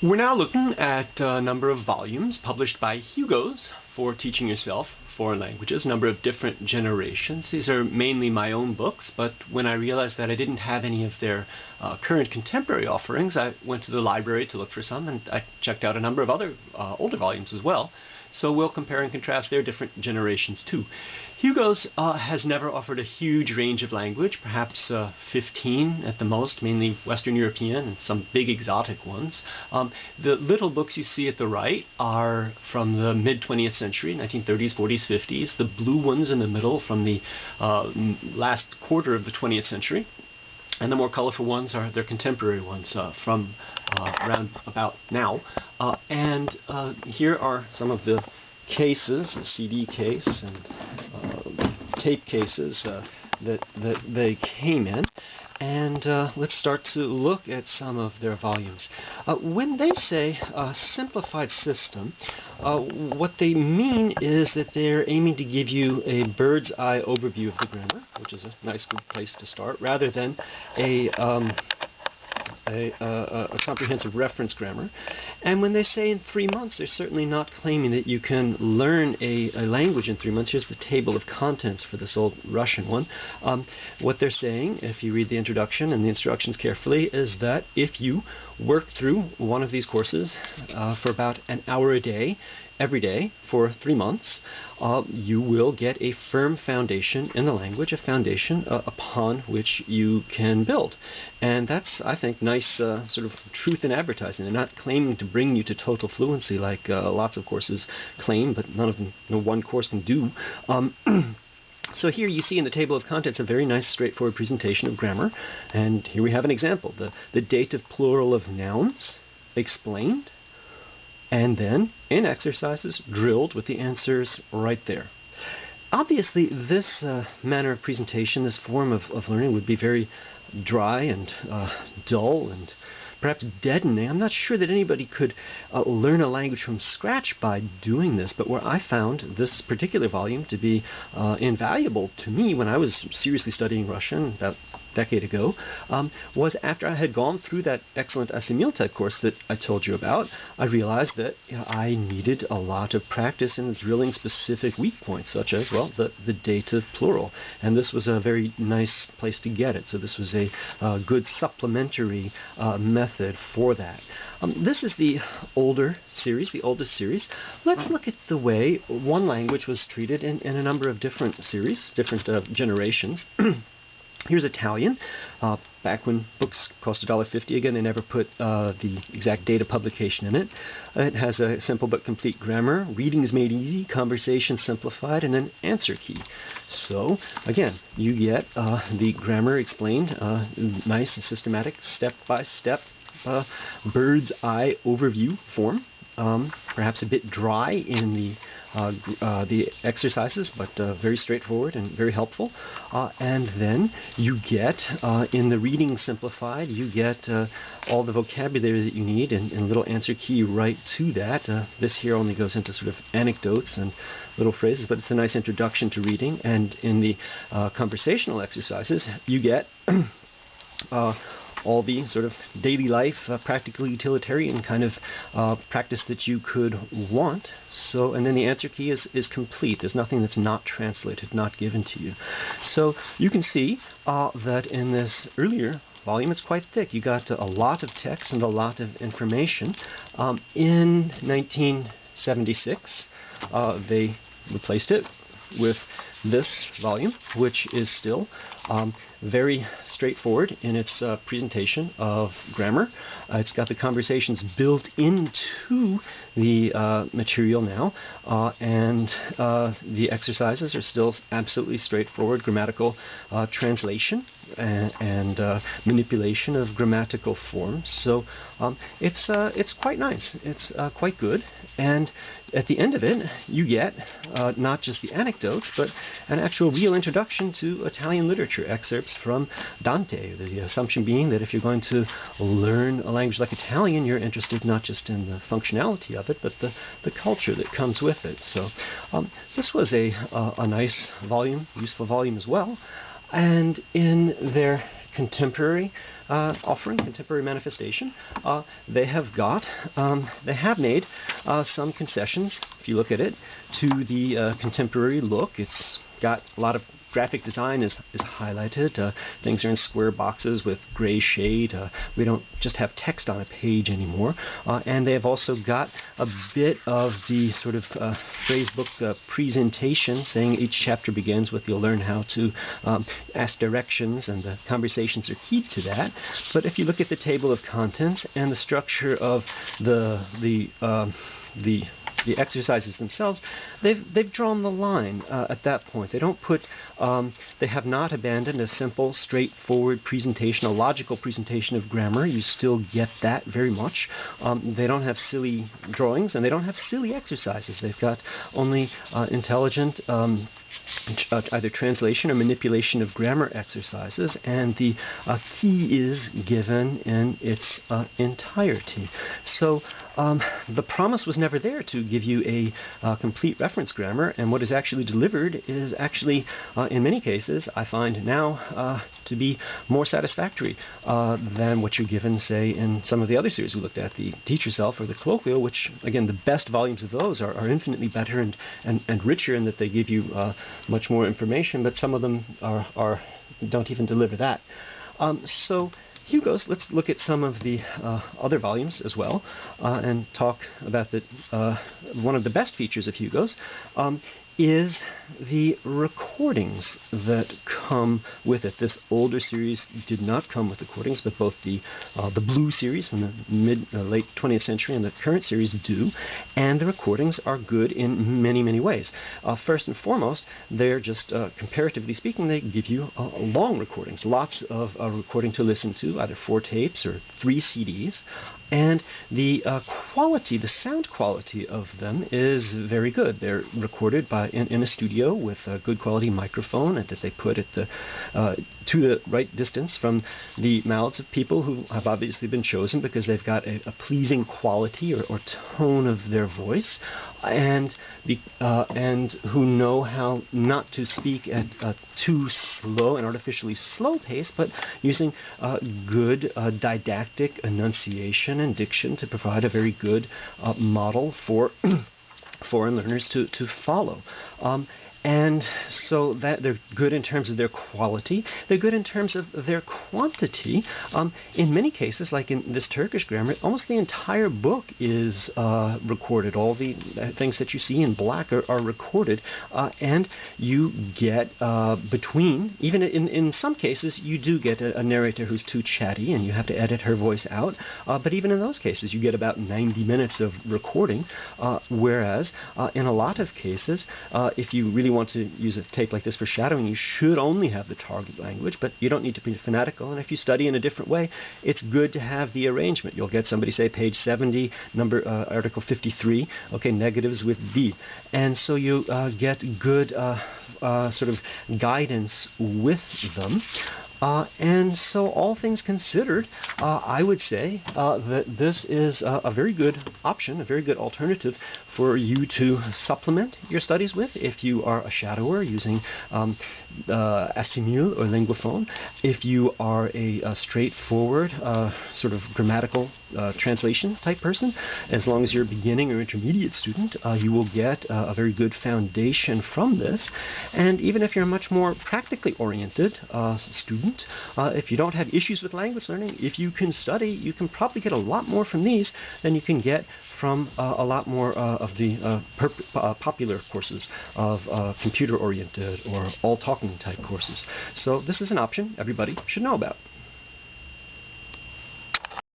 We're now looking at a number of volumes published by Hugo's for teaching yourself foreign languages, a number of different generations. These are mainly my own books, but when I realized that I didn't have any of their current contemporary offerings, I went to the library to look for some, and I checked out a number of other older volumes as well. So we'll compare and contrast their different generations too. Hugo's has never offered a huge range of language, perhaps 15 at the most, mainly Western European and some big exotic ones. The little books you see at the right are from the mid-20th century, 1930s, 40s, 50s. The blue ones in the middle from the last quarter of the 20th century. And the more colorful ones are their contemporary ones from around about now. Here are some of the cases, the CD case and tape cases that they came in. And let's start to look at some of their volumes. When they say simplified system, what they mean is that they're aiming to give you a bird's eye overview of the grammar, which is a nice good place to start, rather than a comprehensive reference grammar. And when they say in 3 months, they're certainly not claiming that you can learn a language in 3 months. Here's the table of contents for this old Russian one. What they're saying, if you read the introduction and the instructions carefully, is that if you work through one of these courses for about an hour a day, every day for 3 months, you will get a firm foundation in the language, a foundation upon which you can build. And that's, I think, nice sort of truth in advertising. They're not claiming to bring you to total fluency like lots of courses claim, but none of them, no one course can do. So here you see in the table of contents a very nice straightforward presentation of grammar. And here we have an example. The dative plural of nouns explained, and then in exercises drilled with the answers right there. Obviously, this manner of presentation, this form of learning would be very dry and dull and perhaps deadening. I'm not sure that anybody could learn a language from scratch by doing this, but where I found this particular volume to be invaluable to me when I was seriously studying Russian about a decade ago, was after I had gone through that excellent Assimil type course that I told you about, I realized that I needed a lot of practice in drilling specific weak points, such as, well, the dative plural. And this was a very nice place to get it. So this was a good supplementary method for that. This is the older series, the oldest series. Let's look at the way one language was treated in a number of different series, different generations. Here's Italian. Back when books cost $1.50, again, they never put the exact date of publication in it. It has a simple but complete grammar, readings made easy, conversation simplified, and then answer key. So, again, you get the grammar explained, nice and systematic, step-by-step, bird's eye overview form. Perhaps a bit dry in the exercises, but very straightforward and very helpful. And then you get, in the reading simplified, you get all the vocabulary that you need and a little answer key right to that. This here only goes into sort of anecdotes and little phrases, but it's a nice introduction to reading. And in the conversational exercises, you get all the sort of daily life, practical utilitarian kind of practice that you could want. So, and then the answer key is complete. There's nothing that's not translated, not given to you. So you can see that in this earlier volume, it's quite thick. You got a lot of text and a lot of information. In 1976, they replaced it with this volume, which is still very straightforward in its presentation of grammar. It's got the conversations built into the material now, and the exercises are still absolutely straightforward grammatical translation and manipulation of grammatical forms. So it's quite nice. It's quite good. And at the end of it, you get not just the anecdotes, but an actual real introduction to Italian literature, excerpts from Dante, the assumption being that if you're going to learn a language like Italian, you're interested not just in the functionality of it, but the culture that comes with it. So this was a nice volume, useful volume as well. And in their contemporary offering contemporary manifestation. They have made some concessions, if you look at it, to the contemporary look. It's got a lot of graphic design is highlighted. Things are in square boxes with gray shade. We don't just have text on a page anymore. And they have also got a bit of the sort of phrase book presentation, saying each chapter begins with "you'll learn how to ask directions," and the conversations are key to that. But if you look at the table of contents and the structure of the exercises themselves, they've drawn the line at that point. They don't put, they have not abandoned a simple, straightforward presentation, a logical presentation of grammar. You still get that very much. They don't have silly drawings, and they don't have silly exercises. They've got only intelligent either translation or manipulation of grammar exercises, and the key is given in its entirety. So the promise was never there to give you a complete reference grammar, and what is actually delivered is actually, in many cases, I find now to be more satisfactory than what you're given, say, in some of the other series we looked at, the Teach Yourself or the Colloquial, which, again, the best volumes of those are infinitely better and richer in that they give you much more information, but some of them don't even deliver that. So Hugo's, let's look at some of the other volumes as well and talk about one of the best features of Hugo's is the recordings that come with it. This older series did not come with recordings, but both the Blue series from the late 20th century and the current series do, and the recordings are good in many, many ways. First and foremost, they're just, comparatively speaking, they give you long recordings, lots of recording to listen to, either 4 tapes or 3 CDs, and the quality, the sound quality of them is very good. They're recorded in a studio with a good quality microphone, and that they put at to the right distance from the mouths of people who have obviously been chosen because they've got a pleasing quality or tone of their voice, and who know how not to speak at a too slow and artificially slow pace, but using good didactic enunciation and diction to provide a very good model for foreign learners to follow. And so that they're good in terms of their quality. They're good in terms of their quantity. In many cases, like in this Turkish grammar, almost the entire book is recorded. All the things that you see in black are recorded. And you get between, even in some cases, you do get a narrator who's too chatty and you have to edit her voice out. But even in those cases, you get about 90 minutes of recording. Whereas in a lot of cases, if you really want to use a tape like this for shadowing, you should only have the target language, but you don't need to be fanatical. And if you study in a different way, it's good to have the arrangement. You'll get somebody say page 70, article 53, okay, negatives with D. And so you get good sort of guidance with them. And so all things considered, I would say that this is a very good option, a very good alternative for you to supplement your studies with if you are a shadower using Assimil or Linguaphone. If you are a straightforward sort of grammatical translation type person, as long as you're a beginning or intermediate student, you will get a very good foundation from this. And even if you're a much more practically oriented student, if you don't have issues with language learning, if you can study, you can probably get a lot more from these than you can get from a lot more of the popular courses of computer-oriented or all-talking type courses. So this is an option everybody should know about.